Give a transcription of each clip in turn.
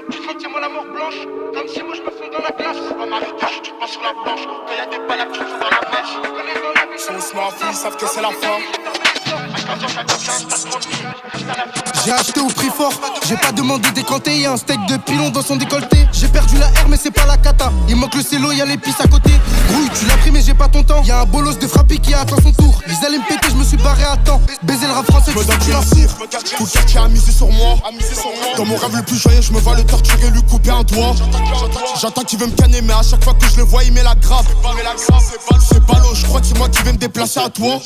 M20, tu sens, tiens-moi la mort blanche. Comme si moi je me fonds dans la glace. On va m'arrêter, je suis pas sur la planche. Quand y'a des balades, tu fous dans la mèche. On connaît dans la vie, Son smart, ils savent que c'est la fin. J'ai acheté au prix fort, j'ai pas demandé décanté. Y'a un steak de pilon dans son décolleté. J'ai perdu la R mais c'est pas la cata. Il manque le cello, y'a l'épice à côté. Grouille, tu l'as pris mais j'ai pas ton temps. Y'a un bolos de frappé qui attend son tour. Ils allaient me péter, je me suis barré à temps. Baiser le rap français, Je me donne bien sûr. Tout le quartier a misé sur moi. Dans mon rêve le plus joyeux, je me vois le torturer, lui couper un doigt. J'attends qu'il veut me canner, mais à chaque fois que je le vois, il met la grappe. C'est ballot, je crois que c'est moi qui vais me déplacer à toi.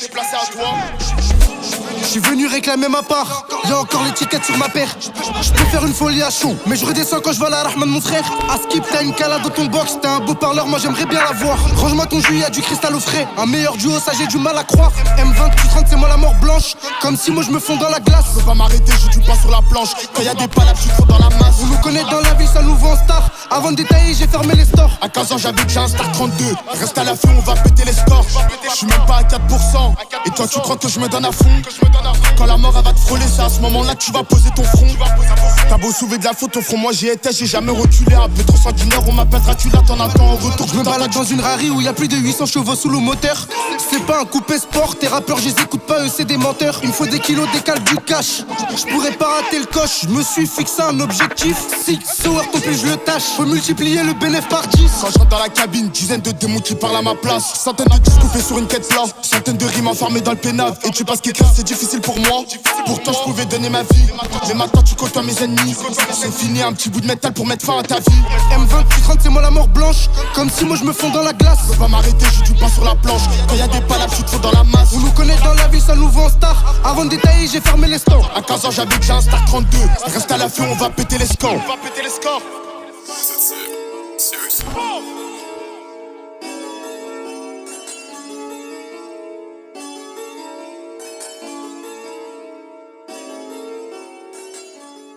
je suis venu réclamer ma part. Y'a encore l'étiquette sur ma paire. Je peux faire une folie à chaud, mais je redescends quand je vois la Rahman mon frère. À Skip, t'as une calade dans ton box, t'es un beau parleur, moi j'aimerais bien la voir. Range-moi ton jus, y'a du cristal au frais. Un meilleur duo, ça j'ai du mal à croire. M20, tu 30, c'est moi la mort blanche. Comme si moi je me fonds dans la glace. Je peux pas m'arrêter, je tue pas sur la planche. Quand y'a des palabres, je suis trop dans la masse. On nous connaît dans la ville, ça nous vend en star. Avant de détailler, j'ai fermé les stores. À 15 ans, j'avais déjà un Star 32. Reste à la fin, on va péter les scores. Je suis même pas à 4%. Et toi, tu crois que je me donne à fond? Quand la mort, elle va te frôler, c'est à ce moment-là que tu vas poser ton front. T'as beau soulever de la faute, ton front, moi j'y étais, j'ai jamais reculé. Un peu trop sanguinaire, on m'appelle Dracula, t'en attends en retour. Je me balade dans une Rari où y'a plus de 800 chevaux sous le moteur. C'est pas un coupé sport, tes rappeurs, je les écoute pas, eux c'est des menteurs. Il me faut des kilos, des cales, du cash. Je pourrais pas rater le coche, je me suis fixé un objectif. Si, sourd, ton plus je le tâche. Faut multiplier le bénéf par 10. Quand je rentre dans la cabine, dizaines de démons qui parlent à ma place. Centaines de disques coupés sur une quête plat. Centaines de rimes enfermées dans le pénave. Et tu penses qu'écrire c'est difficile pour moi? Pourtant je pouvais donner ma vie. Mais maintenant tu côtoies mes ennemis. C'est fini, un petit bout de métal pour mettre fin à ta vie. M20, tu 30, c'est moi la mort blanche. Comme si moi je me fonds dans la glace. Je peux pas m'arrêter, je tue pas sur la planche. Quand y'a des palabres, je suis trop dans la masse. On nous connaît dans la ville, ça nous vend en star. Avant de détailler, j'ai fermé les stores. À 15 ans, j'avais déjà un Star 32. Reste à la fin, on va péter les scores. Seriously?